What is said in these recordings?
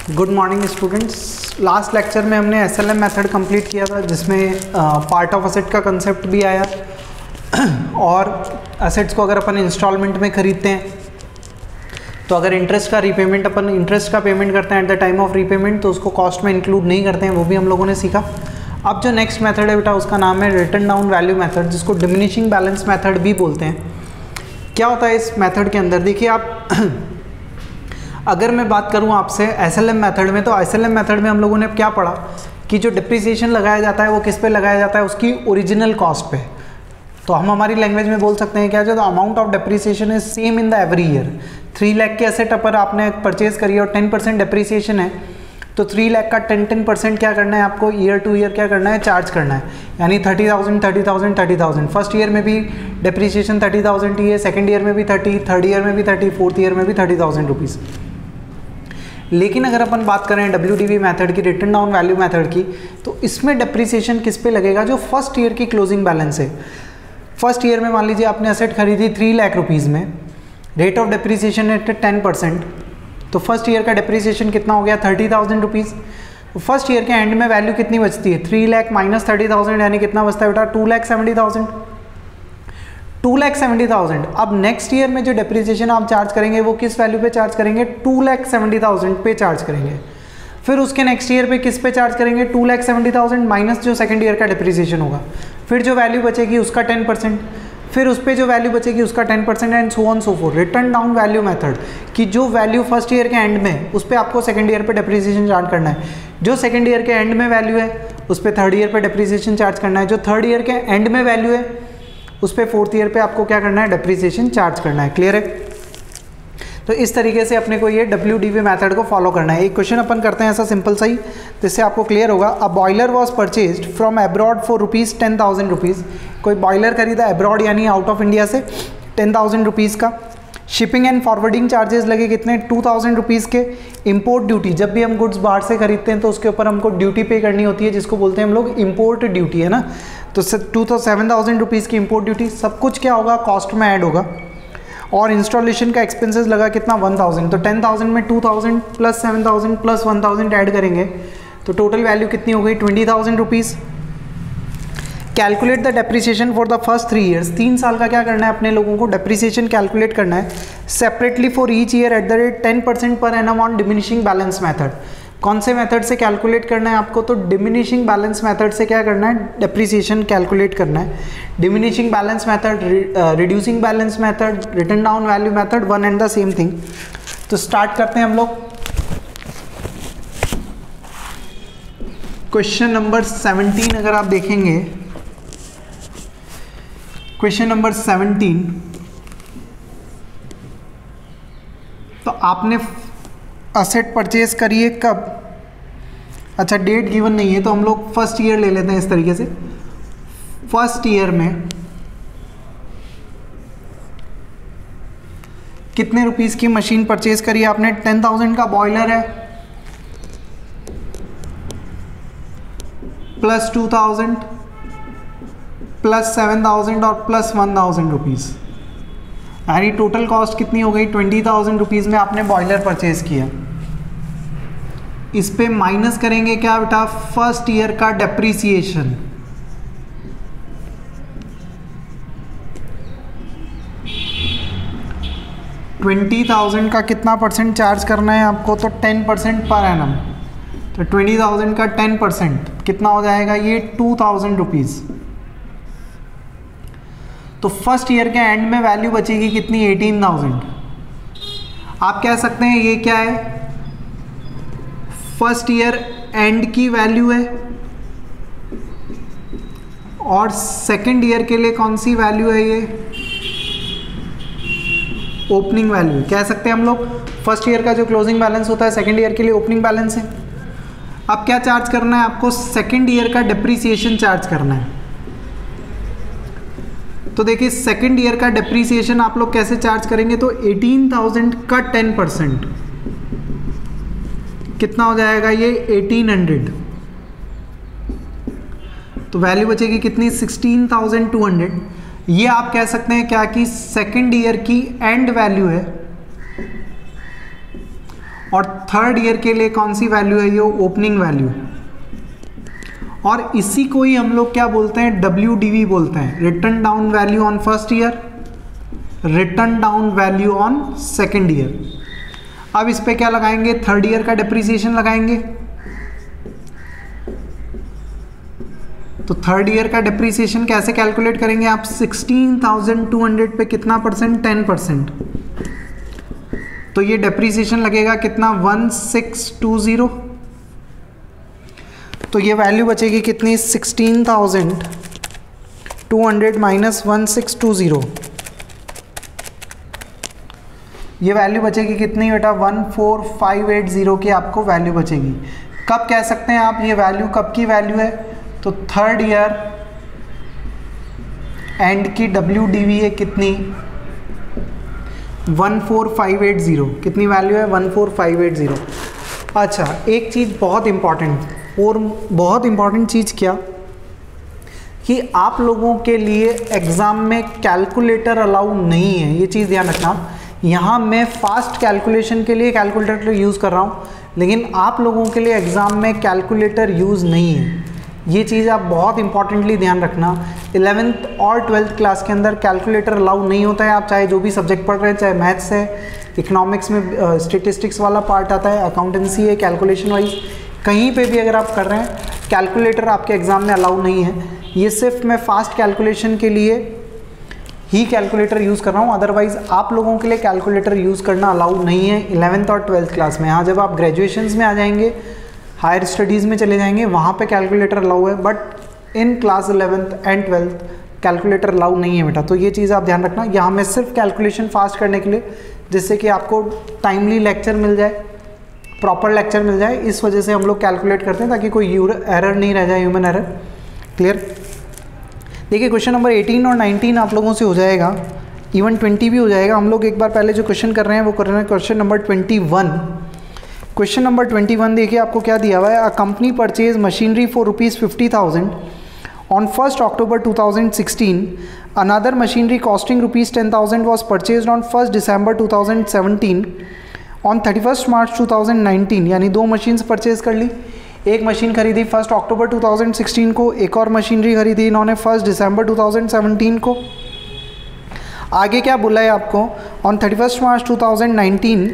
Good morning students. Last lecture में हमने SLM method complete किया था जिसमें पार्ट ऑफ असेट का कंसेप्ट भी आया और असेट्स को अगर अपन इंस्टॉलमेंट में खरीदते हैं तो अगर इंटरेस्ट का रीपेमेंट अपन इंटरेस्ट का पेमेंट करते हैं at the time of repayment तो उसको कॉस्ट में इंक्लूड नहीं करते हैं, वो भी हम लोगों ने सीखा। अब जो नेक्स्ट मेथड है बेटा उसका नाम है रिटन डाउन वैल्यू मेथड, जिसको डिमिनिशिंग बैलेंस मेथड भी बोलते हैं। क्या होता है इस मेथड के अंदर, देखिए आप अगर मैं बात करूं आपसे एसएलएम मेथड में, तो एसएलएम मेथड में हम लोगों ने क्या पढ़ा कि जो डिप्रिसिएशन लगाया जाता है वो किस पे लगाया जाता है, उसकी ओरिजिनल कॉस्ट पे। तो हम हमारी लैंग्वेज में बोल सकते हैं क्या, जो the amount of depreciation is same in the every year. 3 lakh के एसेट पर आपने परचेज करी और 10% डिप्रिसिएशन है तो 3 लाख का 10% क्या करना है आपको, ईयर टू ईयर क्या करना है, चार्ज करना है। यानी 30,000 फर्स्ट ईयर में भी डिप्रिसिएशन 30,000 ही है, सेकेंड ईयर में भी 30, थर्ड ईयर में भी 30, फोर्थ ईयर में भी 30,000 रुपीज़। लेकिन अगर अपन बात करें WDV मेथड की, रिटन डाउन वैल्यू मेथड की, तो इसमें डिप्रिसिएशन किस पे लगेगा, जो फर्स्ट ईयर की क्लोजिंग बैलेंस है। फर्स्ट ईयर में मान लीजिए आपने एसेट खरीदी 3 लाख रुपीज़ में, रेट ऑफ डिप्रिसिएशन है 10%, तो फर्स्ट ईयर का डिप्रिसिएशन कितना हो गया, 30,000 रुपीज़। फर्स्ट ईयर के एंड में वैल्यू कितनी बचती है, 3 लाख माइनस 30,000 यानी कितना बचता है बेटा, 2,70,000। 2,70,000। अब नेक्स्ट ईयर में जो डिप्रिसिएशन आप चार्ज करेंगे वो किस वैल्यू पे चार्ज करेंगे, 2,70,000 पे चार्ज करेंगे। फिर उसके नेक्स्ट ईयर पे किस पे चार्ज करेंगे, 2,70,000 माइनस जो सेकंड ईयर का डिप्रिसिएशन होगा, फिर जो वैल्यू बचेगी उसका 10%, फिर उस पर जो वैल्यू बचेगी उसका 10% and so on so fourth. Return down value method कि जो वैल्यू फर्स्ट ईयर के एंड में उस पर आपको सेकंड ईयर पे डिप्रिसिएशन चार्ज करना है, जो सेकंड ईयर के एंड में वैल्यू है उस पर थर्ड ईयर पे डिप्रिसिएशन चार्ज करना है, जो थर्ड ईयर के एंड में वैल्यू है उस पर फोर्थ ईयर पे आपको क्या करना है, डिप्रिसिएशन चार्ज करना है। क्लियर है? तो इस तरीके से अपने को ये WDV मेथड को फॉलो करना है। एक क्वेश्चन अपन करते हैं ऐसा सिंपल सा ही, जिससे आपको क्लियर होगा। A boiler was purchased from abroad for ₹10,000 rupees. कोई बॉयलर खरीदा अब्रॉड यानी आउट ऑफ इंडिया से 10,000 रुपीज़ का। शिपिंग एंड फॉरवर्डिंग चार्जेस लगे कितने, 2,000 रुपीज़ के। इम्पोर्ट ड्यूटी, जब भी हम गुड्स बाहर से खरीदते हैं तो उसके ऊपर हमको ड्यूटी पे करनी होती है, जिसको बोलते हैं हम लोग इम्पोर्ट ड्यूटी, है ना। तो 7,000 रुपीज़ की इम्पोर्ट ड्यूटी, सब कुछ क्या होगा, कॉस्ट में ऐड होगा। और इंस्टॉलेशन का एक्सपेंसेस लगा कितना, 1,000। तो 10,000 में 2,000 प्लस 7,000 प्लस 1,000 ऐड करेंगे तो टोटल वैल्यू कितनी हो गई, 20,000 rupees. Calculate the depreciation for the first 3 years. 3 साल का क्या करना है अपने लोगों को, डेप्रिसिएशन कैलकुलेट करना है separately for each year at the rate 10% per annum on diminishing balance method. कौन से मेथड से कैलकुलेट करना है आपको, तो डिमिनिशिंग बैलेंस मेथड से क्या करना है, डेप्रिसिएशन कैलकुलेट करना है। Diminishing balance method, reducing balance method, written down value method, one and the same thing. तो स्टार्ट करते हैं हम लोग। क्वेश्चन नंबर 17 अगर आप देखेंगे, क्वेश्चन नंबर 17, तो आपने असेट परचेज करिए कब, अच्छा डेट गिवन नहीं है तो हम लोग फर्स्ट ईयर ले लेते हैं इस तरीके से। फर्स्ट ईयर में कितने रुपीस की मशीन परचेज करी आपने, 10,000 का बॉयलर है प्लस 2,000 प्लस 7,000 और प्लस 1,000 रुपीज़, यानी टोटल कॉस्ट कितनी हो गई, 20,000 रुपीज़ में आपने बॉयलर परचेज किया। इस पे माइनस करेंगे क्या बेटा, फर्स्ट ईयर का डेप्रिसिएशन। $20,000 का कितना परसेंट चार्ज करना है आपको, तो 10% पर एनम। तो 20,000 का 10% कितना हो जाएगा, ये 2,000 रुपीज़। तो फर्स्ट ईयर के एंड में वैल्यू बचेगी कितनी, 18,000। आप कह सकते हैं ये क्या है, फर्स्ट ईयर एंड की वैल्यू है और सेकंड ईयर के लिए कौन सी वैल्यू है, ये ओपनिंग वैल्यू कह सकते हैं हम लोग। फर्स्ट ईयर का जो क्लोजिंग बैलेंस होता है सेकंड ईयर के लिए ओपनिंग बैलेंस है। अब क्या चार्ज करना है आपको, सेकंड ईयर का डिप्रिसिएशन चार्ज करना है। तो देखिए सेकंड ईयर का डिप्रिसिएशन आप लोग कैसे चार्ज करेंगे, तो 18,000 का 10% कितना हो जाएगा, ये 1,800। तो वैल्यू बचेगी कितनी, 16,200। ये आप कह सकते हैं क्या कि सेकंड ईयर की एंड वैल्यू है और थर्ड ईयर के लिए कौन सी वैल्यू है, ये ओपनिंग वैल्यू। और इसी को ही हम लोग क्या बोलते हैं, WDV बोलते हैं, return down value on first year, return down value on second year. अब इस पे क्या लगाएंगे, थर्ड ईयर का डिप्रिसिएशन लगाएंगे। तो थर्ड ईयर का डिप्रिसिएशन कैसे कैलकुलेट करेंगे आप, 16,200 पे कितना परसेंट, 10%। तो ये डिप्रिसिएशन लगेगा कितना, 1620। तो ये वैल्यू बचेगी कितनी, 16,200 माइनस 1620। ये वैल्यू बचेगी कितनी बेटा, 14580 की आपको वैल्यू बचेगी। कब कह सकते हैं आप ये वैल्यू कब की वैल्यू है, तो थर्ड ईयर एंड की WDV है कितनी, 14580। कितनी वैल्यू है, 14580। अच्छा, एक चीज़ बहुत इम्पॉर्टेंट, और बहुत इम्पॉर्टेंट चीज़ क्या, कि आप लोगों के लिए एग्ज़ाम में कैलकुलेटर अलाउ नहीं है, ये चीज़ ध्यान रखना। यहाँ मैं फास्ट कैलकुलेशन के लिए कैलकुलेटर यूज़ कर रहा हूँ, लेकिन आप लोगों के लिए एग्ज़ाम में कैलकुलेटर यूज़ नहीं है। ये चीज़ आप बहुत इंपॉर्टेंटली ध्यान रखना। 11th और 12th क्लास के अंदर कैलकुलेटर अलाउ नहीं होता है। आप चाहे जो भी सब्जेक्ट पढ़ रहे हैं, चाहे मैथ्स है, इकोनॉमिक्स में स्टेटिस्टिक्स वाला पार्ट आता है, अकाउंटेंसी है, कैलकुलेशन वाइज, कहीं पे भी अगर आप कर रहे हैं, कैलकुलेटर आपके एग्ज़ाम में अलाउ नहीं है। ये सिर्फ मैं फास्ट कैलकुलेशन के लिए ही कैलकुलेटर यूज़ कर रहा हूँ, अदरवाइज़ आप लोगों के लिए कैलकुलेटर यूज़ करना अलाउ नहीं है 11th और 12th क्लास में। हाँ, जब आप ग्रेजुएशंस में आ जाएंगे, हायर स्टडीज़ में चले जाएंगे, वहाँ पे कैलकुलेटर अलाउ है, but in class 11th and 12th calculator allow नहीं है बेटा। तो ये चीज़ आप ध्यान रखना। यहाँ मैं सिर्फ कैलकुलेशन फास्ट करने के लिए, जिससे कि आपको टाइमली लेक्चर मिल जाए, प्रॉपर लेक्चर मिल जाए, इस वजह से हम लोग कैलकुलेट करते हैं, ताकि कोई एरर नहीं रह जाए, ह्यूमन एरर। क्लियर। देखिए, क्वेश्चन नंबर 18 और 19 आप लोगों से हो जाएगा, इवन 20 भी हो जाएगा। हम लोग एक बार पहले जो क्वेश्चन कर रहे हैं वो कर रहे हैं क्वेश्चन नंबर 21। क्वेश्चन नंबर 21 देखिए, आपको क्या दिया हुआ है, a company purchase machinery for ₹50,000 on 1 October 2016, another machinery costing ₹10,000 was purchase on 1 December 2017, on 31 March 2019, यानी दो मशीन्स परचेज कर ली। एक मशीन खरीदी 1 October 2016 को, एक और मशीनरी खरीदी इन्होंने 1 December 2017 को। आगे क्या बोला है आपको, on 31 March 2019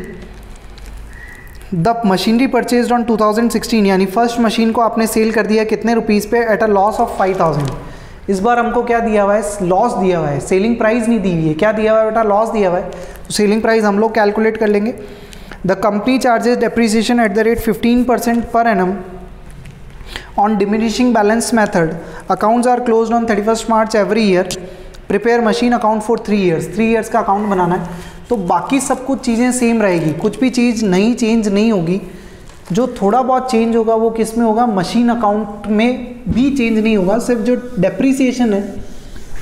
the machinery purchase on 2016, यानी फर्स्ट मशीन को आपने सेल कर दिया कितने रुपीज़ पे, एट अ लॉस ऑफ 5,000। इस बार हमको क्या दिया हुआ है, लॉस दिया हुआ है, सेलिंग प्राइस नहीं दी हुई है। क्या दिया हुआ है बेटा, लॉस दिया हुआ है। तो सेलिंग प्राइस हम लोग कैलकुलेट कर लेंगे। The company charges depreciation at the rate 15% per annum on diminishing balance method. Accounts are closed on 31st March every year. Prepare machine account for 3 years. 3 years का account बनाना है। तो बाकी सब कुछ चीज़ें सेम रहेगी, कुछ भी चीज़ नई चेंज नहीं होगी। जो थोड़ा बहुत चेंज होगा वो किस में होगा, मशीन अकाउंट में भी चेंज नहीं होगा, सिर्फ जो डेप्रीसिएशन है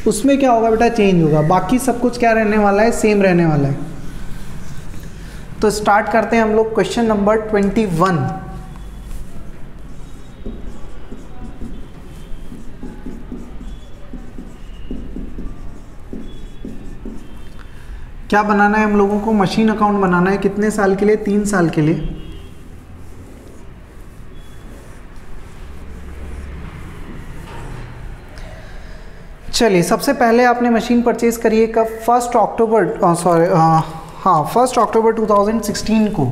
उसमें क्या होगा बेटा, चेंज होगा। बाकी सब कुछ क्या रहने वाला है, सेम रहने वाला है। तो स्टार्ट करते हैं हम लोग क्वेश्चन नंबर 21। क्या बनाना है हम लोगों को, मशीन अकाउंट बनाना है। कितने साल के लिए, 3 साल के लिए। चलिए, सबसे पहले आपने मशीन परचेज करी है कब, 1 October 2016 को।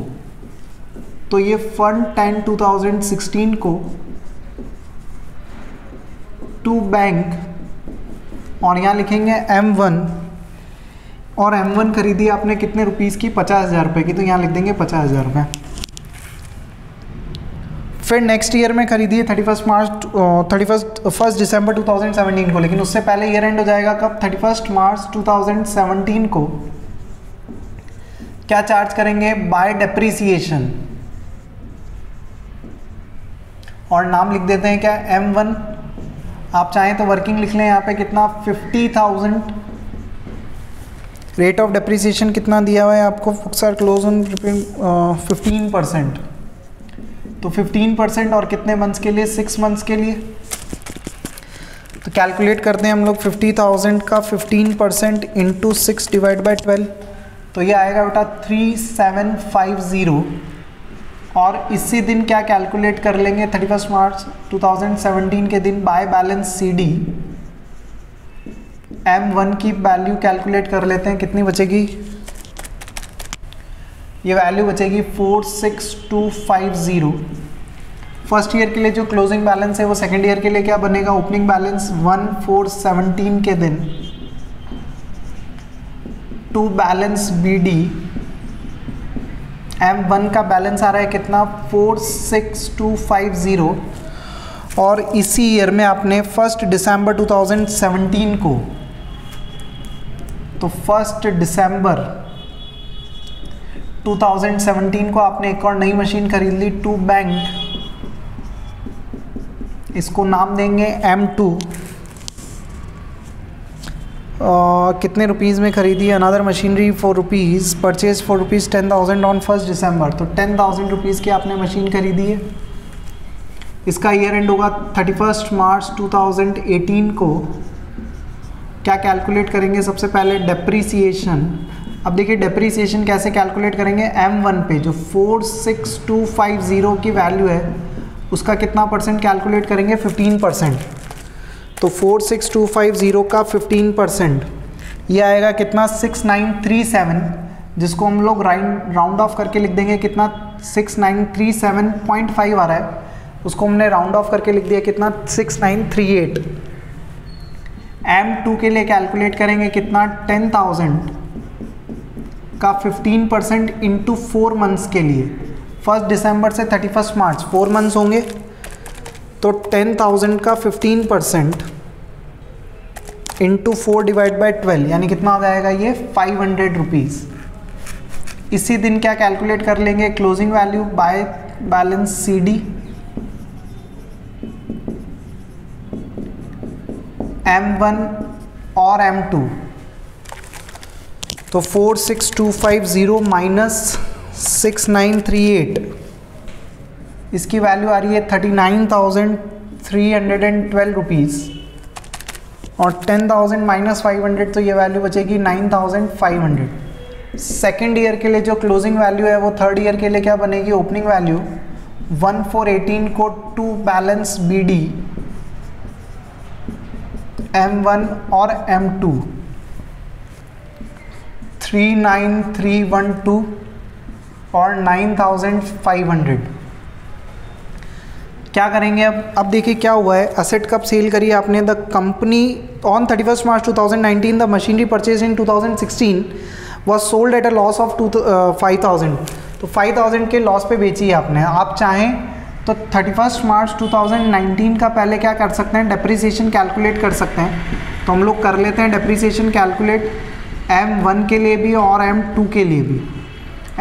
तो ये 1/10/2016 को टू बैंक, और यहाँ लिखेंगे M1, और M1 खरीदी आपने कितने रुपीज़ की, 50,000 रुपये की, तो यहाँ लिख देंगे 50,000 रुपये। फिर नेक्स्ट ईयर में खरीदी है 1 December 2017 को, लेकिन उससे पहले ईयर एंड हो जाएगा कब, 31 March 2017 को। क्या चार्ज करेंगे, बाय डेप्रीसिएशन, और नाम लिख देते हैं क्या, M1। आप चाहें तो वर्किंग लिख लें यहाँ पे, कितना, 50,000। रेट ऑफ डेप्रीसिएशन कितना दिया हुआ है आपको, बुक्स आर क्लोज ऑन 15%। तो 15% और कितने मंथ्स के लिए, 6 मंथ्स के लिए। तो कैलकुलेट करते हैं हम लोग, 50,000 का 15% इंटू 6 डिवाइड बाई 12, तो ये आएगा बेटा 3750। और इसी दिन क्या कैलकुलेट कर लेंगे 31 मार्च 2017 के दिन बाय बैलेंस CD M1 की वैल्यू कैलकुलेट कर लेते हैं। कितनी बचेगी? ये वैल्यू बचेगी 46250। फर्स्ट ईयर के लिए जो क्लोजिंग बैलेंस है वो सेकेंड ईयर के लिए क्या बनेगा? ओपनिंग बैलेंस 1417 के दिन टू बैलेंस BD M1 का बैलेंस आ रहा है कितना? 46250। और इसी ईयर में आपने 1 दिसंबर 2017 को, तो 1 दिसंबर 2017 को आपने एक और नई मशीन खरीद ली टू बैंक, इसको नाम देंगे M2। कितने रुपीज़ में खरीदी? Another machinery for rupees, purchase for rupees 10,000 on 1 दिसंबर। तो 10,000 रुपीज़ की आपने मशीन खरीदी है। इसका ईयर एंड होगा 31 मार्च 2018 को। क्या कैलकुलेट करेंगे? सबसे पहले डेप्रीसिएशन। अब देखिए डेप्रीसिएशन कैसे कैलकुलेट करेंगे? M1 पे जो 46250 की वैल्यू है उसका कितना परसेंट कैलकुलेट करेंगे? 15%। तो 46250 का 15% ये आएगा कितना? 6937, जिसको हम लोग राउंड ऑफ करके लिख देंगे कितना? 6937.5 आ रहा है, उसको हमने राउंड ऑफ करके लिख दिया कितना? 6938। M2 के लिए कैलकुलेट करेंगे कितना? 10,000 का 15% इंटू 4 मंथ्स के लिए, 1 दिसंबर से 31 मार्च 4 मंथ्स होंगे। तो 10,000 का 15% इंटू 4 डिवाइड बाई 12 यानी कितना आ जाएगा? ये 500 रुपीज़। इसी दिन क्या कैलकुलेट कर लेंगे? Closing value by balance CD M1 और M2। तो 46250 माइनस 6938, इसकी वैल्यू आ रही है 39,312 रुपीज़। और 10,000 माइनस 500 तो ये वैल्यू बचेगी 9,500। सेकेंड ईयर के लिए जो क्लोजिंग वैल्यू है वो थर्ड ईयर के लिए क्या बनेगी? ओपनिंग वैल्यू 1418 को टू बैलेंस BD M1 और M2 39312 और 9,500। क्या करेंगे अब देखिए क्या हुआ है। असेट कब सेल करी आपने? The company on 31 March 2019 the machinery purchase in 2016 was sold at a loss of 5,000। तो 5,000 के लॉस पे बेची है आपने। आप चाहें तो 31 मार्च 2019 का पहले क्या कर सकते हैं? डेप्रीसिएशन कैलकुलेट कर सकते हैं। तो हम लोग कर लेते हैं डेप्रीसिएशन कैलकुलेट M1 के लिए भी और M2 के लिए भी।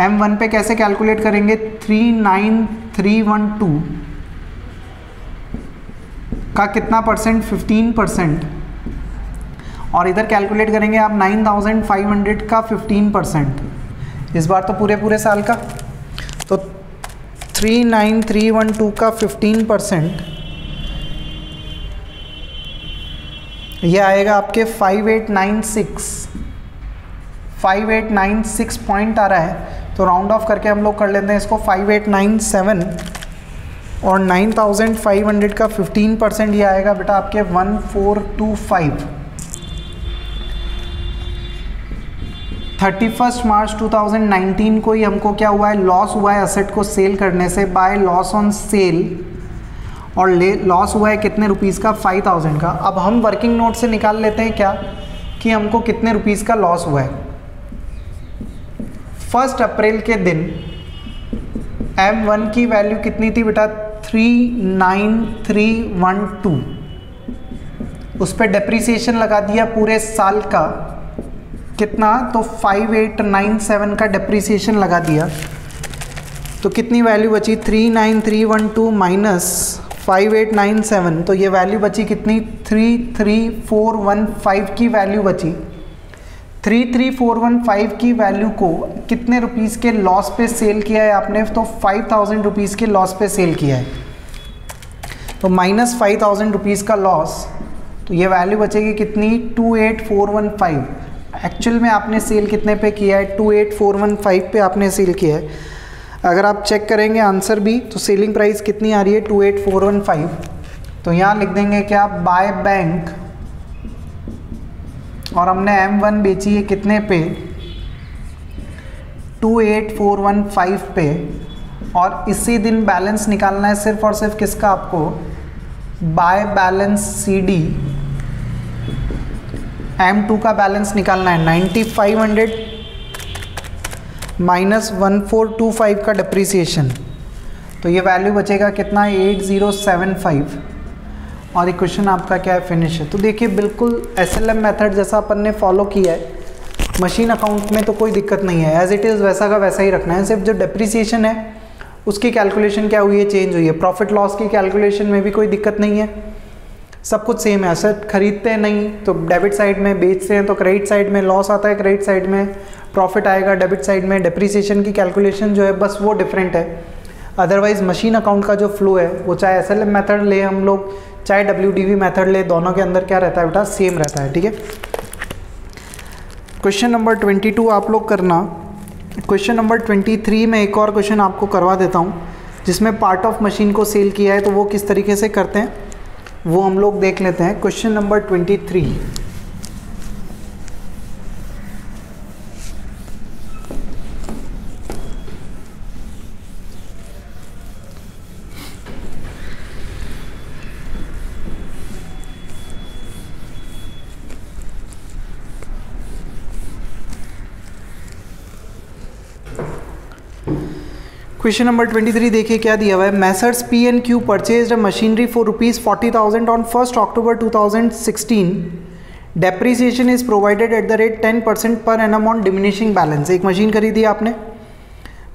M1 पे कैसे कैलकुलेट करेंगे? 39312 का कितना परसेंट? 15%। और इधर कैलकुलेट करेंगे आप 9,500 का 15%, इस बार तो पूरे साल का। तो 39312 का 15% ये आएगा आपके 5896 पॉइंट आ रहा है। तो राउंड ऑफ करके हम लोग कर लेते हैं इसको 5897 और 9,500 का 15% ये आएगा बेटा आपके 1425। 31 मार्च 2019 को ही हमको क्या हुआ है? लॉस हुआ है असेट को सेल करने से बाय लॉस ऑन सेल। और लॉस हुआ है कितने रुपीज़ का? 5,000 का। अब हम वर्किंग नोट से निकाल लेते हैं क्या कि हमको कितने रुपीज़ का लॉस हुआ है। 1 अप्रैल के दिन M1 की वैल्यू कितनी थी बेटा? 39312। उस पर डेप्रीसिएशन लगा दिया पूरे साल का कितना? तो 5897 का डेप्रीसिएशन लगा दिया। तो कितनी वैल्यू बची? 39312 माइनस 5897, तो ये वैल्यू बची कितनी? 33415 की वैल्यू बची। 33415 की वैल्यू को कितने रुपीज़ के लॉस पे सेल किया है आपने? तो 5,000 रुपीज़ के लॉस पे सेल किया है। तो माइनस 5,000 रुपीज़ का लॉस, तो ये वैल्यू बचेगी कितनी? 28415। एक्चुअल में आपने सेल कितने पे किया है? 28415 पे आपने सेल किया है। अगर आप चेक करेंगे आंसर भी, तो सेलिंग प्राइस कितनी आ रही है 28415। तो यहाँ लिख देंगे क्या, बाय बैंक, और हमने M1 बेची है कितने पे, 28415 पे, और इसी दिन बैलेंस निकालना है सिर्फ और सिर्फ किसका आपको, बाय बैलेंस CD M2 का बैलेंस निकालना है। 9500 माइनस 1425 का डिप्रिसिएशन, तो ये वैल्यू बचेगा कितना, 8075, और ये क्वेश्चन आपका क्या है, फिनिश है। तो देखिए बिल्कुल SLM मेथड जैसा अपन ने फॉलो किया है, मशीन अकाउंट में तो कोई दिक्कत नहीं है, एज इट इज़ वैसा का वैसा ही रखना है। सिर्फ जो डिप्रिसिएशन है उसकी कैलकुलेशन क्या हुई है, चेंज हुई है। प्रॉफिट लॉस की कैलकुलेशन में भी कोई दिक्कत नहीं है, सब कुछ सेम है। एसेट खरीदते हैं नहीं तो डेबिट साइड में, बेचते हैं तो क्रेडिट साइड में लॉस आता है, क्रेडिट साइड में प्रॉफिट आएगा, डेबिट साइड में डिप्रिसिएशन की कैलकुलेशन जो है बस वो डिफरेंट है। अदरवाइज मशीन अकाउंट का जो फ्लो है वो चाहे SLM मेथड ले हम लोग, चाहे WDV मेथड ले, दोनों के अंदर क्या रहता है बेटा, सेम रहता है। ठीक है, क्वेश्चन नंबर 22 आप लोग करना। क्वेश्चन नंबर 23 में एक और क्वेश्चन आपको करवा देता हूँ, जिसमें पार्ट ऑफ मशीन को सेल किया है, तो वो किस तरीके से करते हैं वो हम लोग देख लेते हैं। क्वेश्चन नंबर 23, क्वेश्चन नंबर 23 देखिए क्या दिया हुआ है। Messrs P&Q purchased a machinery for ₹40,000 on 1 October 2016। Depreciation is provided at the rate 10% per annum on diminishing balance. एक मशीन खरीदी आपने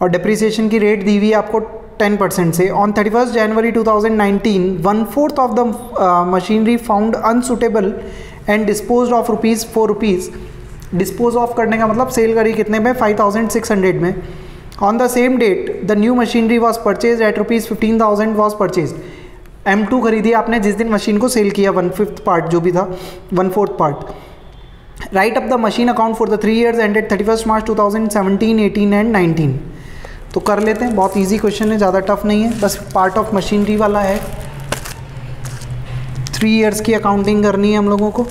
और डेप्रिसिएशन की रेट दी हुई है आपको 10% से। On 31 January 2019 1/4 of the machinery found unsuitable and dispose of ₹4। Dispose of करने का मतलब सेल करी कितने में, 5600 में। On the same date, the new machinery was purchased at ₹15,000 was purchased. M2 खरीदी आपने जिस दिन मशीन को सेल किया, 1/5 पार्ट जो भी था, 1/4 part. Right up the machine account for the 3 years ended 31 March 2017, 18 and 19। तो कर लेते हैं, बहुत इजी क्वेश्चन है, ज़्यादा टफ नहीं है, बस पार्ट ऑफ मशीनरी वाला है। 3 years की अकाउंटिंग करनी है हम लोगों को।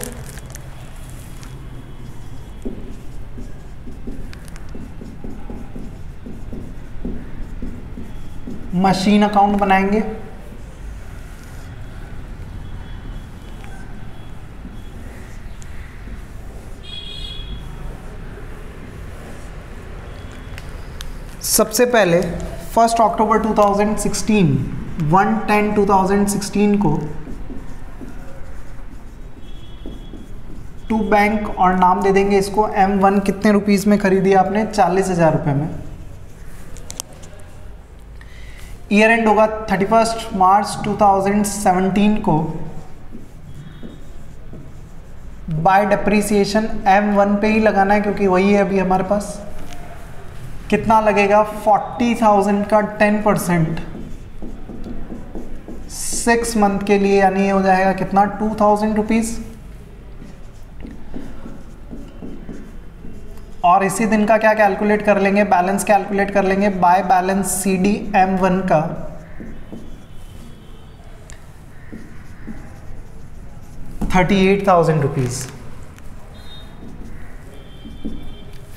मशीन अकाउंट बनाएंगे, सबसे पहले 1 अक्टूबर 2016 1/10/2016 को टू बैंक, और नाम दे देंगे इसको M1। कितने रुपीस में खरीदी आपने, 40,000 रुपये में। ईयर एंड होगा 31 मार्च 2017 को। बाय डिप्रिसिएशन M1 पे ही लगाना है क्योंकि वही है अभी हमारे पास। कितना लगेगा, 40,000 का 10% 6 मंथ के लिए, यानी ये हो जाएगा कितना, 2,000 रुपीज़। और इसी दिन का क्या कैलकुलेट कर लेंगे, बैलेंस कैलकुलेट कर लेंगे। बाय बैलेंस CD M1 का 38,000 रुपीज़।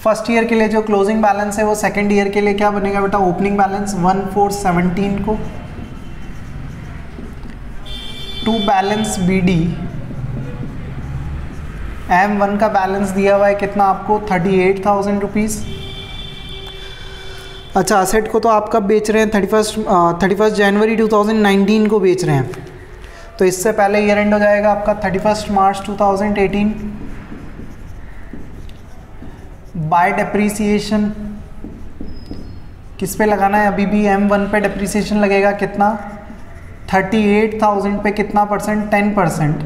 फर्स्ट ईयर के लिए जो क्लोजिंग बैलेंस है वो सेकेंड ईयर के लिए क्या बनेगा बेटा, ओपनिंग बैलेंस 1/4/17 को टू बैलेंस BD। M1 का बैलेंस दिया हुआ है कितना आपको, 38,000 रुपीज़। अच्छा, असेट को तो आप कब बेच रहे हैं, 31 जनवरी 2019 को बेच रहे हैं, तो इससे पहले ईयर एंड हो जाएगा आपका 31 मार्च 2018। बाय डिप्रिसिएशन किस पे लगाना है, अभी भी M1 पे डिप्रिसिएशन लगेगा कितना, 38,000 पे कितना परसेंट, 10%,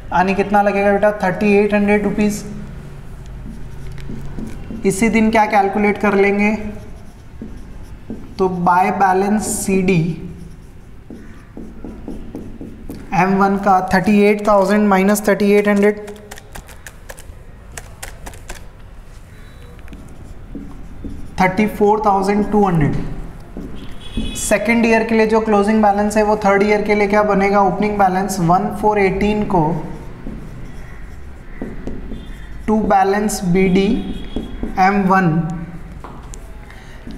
यानी कितना लगेगा बेटा, 3800 रुपीज़। इसी दिन क्या कैलकुलेट कर लेंगे, तो बाय बैलेंस CD M1 का 38,000 माइनस 3800, 34,200। सेकेंड ईयर के लिए जो क्लोजिंग बैलेंस है वो थर्ड ईयर के लिए क्या बनेगा, ओपनिंग बैलेंस 1418 को टू बैलेंस BD M1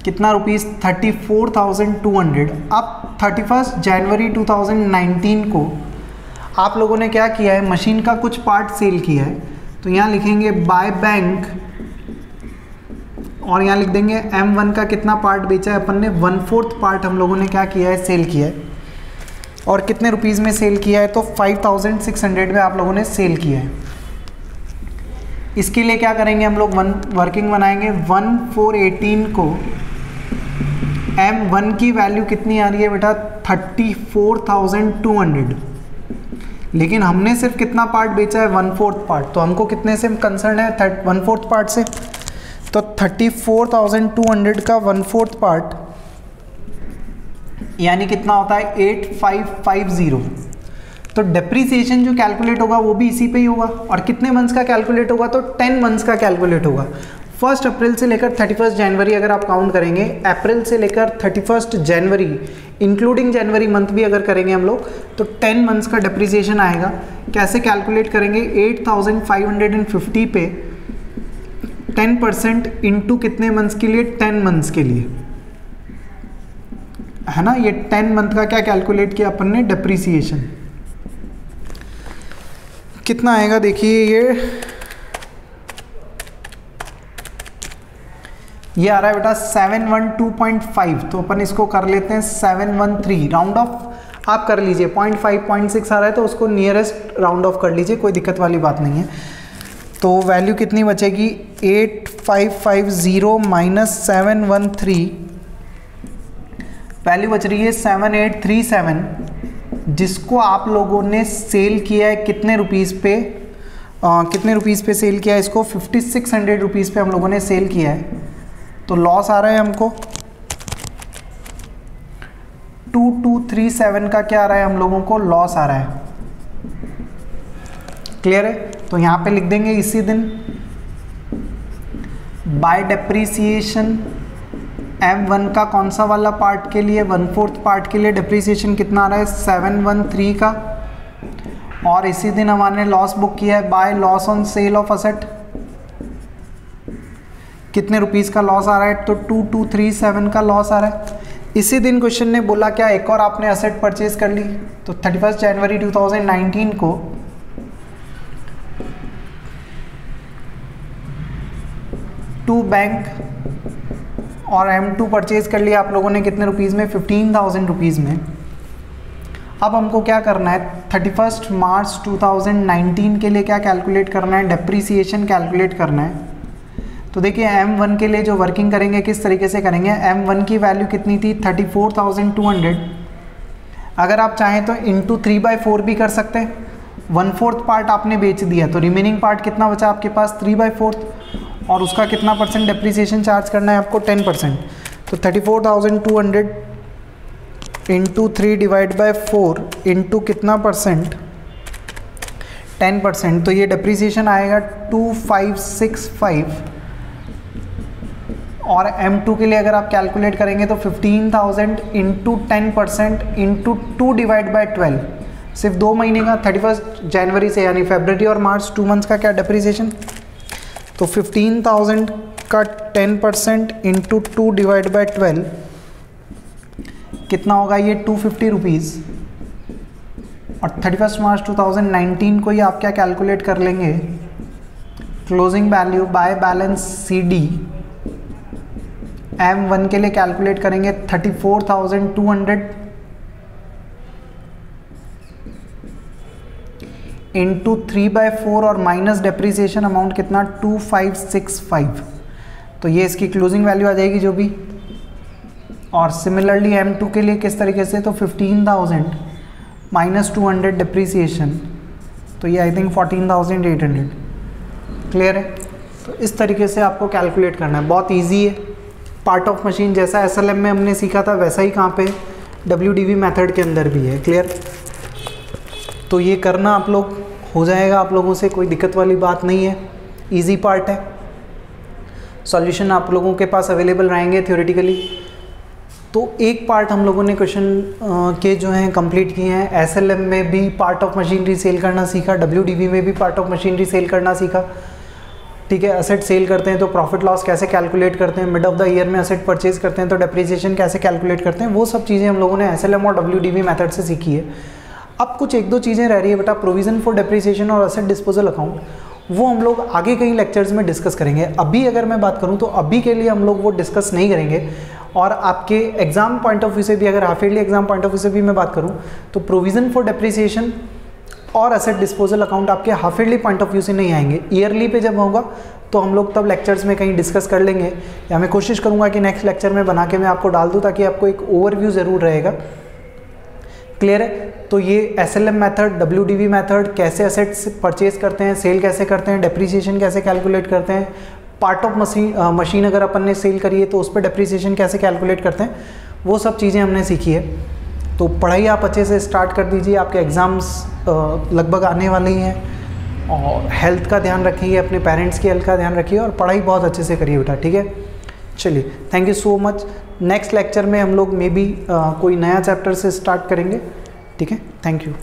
कितना रुपीस 34,200। अब 31 जनवरी 2019 को आप लोगों ने क्या किया है, मशीन का कुछ पार्ट सेल किया है, तो यहाँ लिखेंगे बाय बैंक और यहाँ लिख देंगे M1 का कितना पार्ट बेचा है अपन ने, 1/4 पार्ट हम लोगों ने क्या किया है, सेल किया है। और कितने रुपीज़ में सेल किया है, तो 5,600 में आप लोगों ने सेल किया है। इसके लिए क्या करेंगे हम लोग, वर्किंग बनाएंगे। 1418 को M1 की वैल्यू कितनी आ रही है बेटा, 34,200, लेकिन हमने सिर्फ कितना पार्ट बेचा है, 1/4 पार्ट, तो हमको कितने से कंसर्न है, 1/4 पार्ट से। तो 34,200 का 1/4 पार्ट यानी कितना होता है, 8550। तो डेप्रीसिएशन जो कैलकुलेट होगा वो भी इसी पे ही होगा। और कितने मंथ्स का कैलकुलेट होगा, तो 10 मंथ्स का कैलकुलेट होगा। 1 अप्रैल से लेकर 31 जनवरी अगर आप काउंट करेंगे, अप्रैल से लेकर 31 जनवरी इंक्लूडिंग जनवरी मंथ भी अगर करेंगे हम लोग, तो 10 मंथ्स का डेप्रीसिएशन आएगा। कैसे कैलकुलेट करेंगे, 8550 पे 10% इंटू कितने मंथ्स के लिए, 10 मंथ्स के लिए, है ना। ये 10 मंथ का क्या कैलकुलेट किया अपन ने, डेप्रीसिएशन कितना आएगा, देखिए ये आ रहा है बेटा 712.5, तो अपन इसको कर लेते हैं 713, राउंड ऑफ आप कर लीजिए, 0.5 0.6 आ रहा है तो उसको नियरेस्ट राउंड ऑफ कर लीजिए, कोई दिक्कत वाली बात नहीं है। तो वैल्यू कितनी बचेगी, 8550 माइनस 713, वैल्यू बच रही है 7837, जिसको आप लोगों ने सेल किया है कितने रुपीज़ पे, कितने रुपीज़ पे सेल किया है इसको, 5600 रुपीज़ पे हम लोगों ने सेल किया है। तो लॉस आ रहा है हमको 2237 का क्या आ रहा है, हम लोगों को लॉस आ रहा है। क्लियर है, तो यहाँ पे लिख देंगे इसी दिन बाय डेप्रीसिएशन M1 का कौन सा वाला पार्ट के लिए, 1/4 पार्ट के लिए डेप्रीसिएशन कितना आ रहा है, 713 का। और इसी दिन हमारे लॉस बुक किया है by loss on sale of asset, कितने रुपीज़ का लॉस आ रहा है, तो 2237 का लॉस आ रहा है। इसी दिन क्वेश्चन ने बोला क्या, एक और आपने असेट परचेज कर ली, तो 31 जनवरी 2019 को टू बैंक और M2 परचेज कर लिया आप लोगों ने कितने रुपीज़ में, 15,000 रुपीज़ में। अब हमको क्या करना है, 31 मार्च 2019 के लिए क्या कैलकुलेट करना है, डेप्रीसिएशन कैलकुलेट करना है। तो देखिए M1 के लिए जो वर्किंग करेंगे किस तरीके से करेंगे, M1 की वैल्यू कितनी थी, 34,200। अगर आप चाहें तो इंटू 3/4 भी कर सकते हैं, 1/4 पार्ट आपने बेच दिया, तो रिमेनिंग पार्ट कितना बचा आपके पास, 3/4, और उसका कितना परसेंट डेप्रीसिएशन चार्ज करना है आपको, 10%। तो 34,200 इंटू 3 डिवाइड बाय 4 इंटू कितना परसेंट, 10%, तो ये डेप्रीसिएशन आएगा 2565। और M2 के लिए अगर आप कैलकुलेट करेंगे तो 15,000 इंटू 10% इंटू 2 डिवाइड बाय 12, सिर्फ 2 महीने का, 31 जनवरी से, यानी फरवरी और मार्च 2 मंथ्स का क्या डेप्रीसिएशन। तो 15,000 का 10% इंटू 2 डिवाइड बाय 12 कितना होगा, ये 250 रुपीज़। और 31 मार्च 2019 को ये आप क्या कैलकुलेट कर लेंगे, closing value by balance CD M1 के लिए कैलकुलेट करेंगे 34,200 इंटू 3/4 और माइनस डेप्रीसिएशन अमाउंट कितना, 2565। तो ये इसकी क्लोजिंग वैल्यू आ जाएगी जो भी। और सिमिलरली M2 के लिए किस तरीके से, तो 15,000 माइनस 200 डेप्रीसिएशन, तो ये आई थिंक 14,800। क्लियर है, तो इस तरीके से आपको कैलकुलेट करना है, बहुत ईजी है। पार्ट ऑफ मशीन जैसा SLM में हमने सीखा था वैसा ही कहाँ पे WDV मेथड के अंदर भी है। क्लियर, तो ये करना आप लोग हो जाएगा आप लोगों से, कोई दिक्कत वाली बात नहीं है, इजी पार्ट है। सॉल्यूशन आप लोगों के पास अवेलेबल रहेंगे थ्योरेटिकली। तो एक पार्ट हम लोगों ने क्वेश्चन के जो हैं कंप्लीट किए हैं। एसएलएम में भी पार्ट ऑफ मशीनरी सेल करना सीखा, डब्ल्यूडीवी में भी पार्ट ऑफ मशीनरी सेल करना सीखा, ठीक है। असेट सेल करते हैं तो प्रॉफिट लॉस कैसे कैलकुलेट करते हैं, मिड ऑफ द ईयर में असेट परचेज करते हैं तो डेप्रिसिएशन कैसे कैलकुलेट करते हैं, वो सब चीज़ें हम लोगों ने एसएलएम और डब्ल्यूडीवी मेथड से सीखी है। अब कुछ एक दो चीज़ें रह रही है बेटा, प्रोविज़न फॉर डेप्रिसिएशन और असेट डिस्पोजल अकाउंट, वो हम लोग आगे कई लेक्चर्स में डिस्कस करेंगे। अभी अगर मैं बात करूं तो अभी के लिए हम लोग वो डिस्कस नहीं करेंगे। और आपके एग्जाम पॉइंट ऑफ व्यू से भी, अगर half yearly exam point of view से भी मैं बात करूं तो प्रोविज़न फॉर डेप्रिसिएशन और असेट डिस्पोजल अकाउंट आपके half yearly point of view से नहीं आएंगे। ईयरली पे जब होगा तो हम लोग तब लेक्चर्स में कहीं डिस्कस कर लेंगे, या मैं कोशिश करूँगा कि नेक्स्ट लेक्चर में बना के मैं आपको डाल दूँ ताकि आपको एक ओवरव्यू ज़रूर रहेगा। क्लियर है? तो ये एसएलएम मेथड, डब्ल्यूडीवी मेथड, कैसे असेट्स परचेज करते हैं, सेल कैसे करते हैं, डेप्रिसिएशन कैसे कैलकुलेट करते हैं, पार्ट ऑफ मशीन अगर अपन ने सेल करी है तो उस पर डेप्रिसिएशन कैसे कैलकुलेट करते हैं, वो सब चीज़ें हमने सीखी है। तो पढ़ाई आप अच्छे से स्टार्ट कर दीजिए, आपके एग्ज़ाम्स लगभग आने वाले ही हैं। और हेल्थ का ध्यान रखिए, अपने पेरेंट्स की हेल्थ का ध्यान रखिए और पढ़ाई बहुत अच्छे से करिए बेटा, ठीक है। चलिए, thank you so much. Next lecture में हम लोग मे बी कोई नया चैप्टर से स्टार्ट करेंगे, ठीक है। Thank you.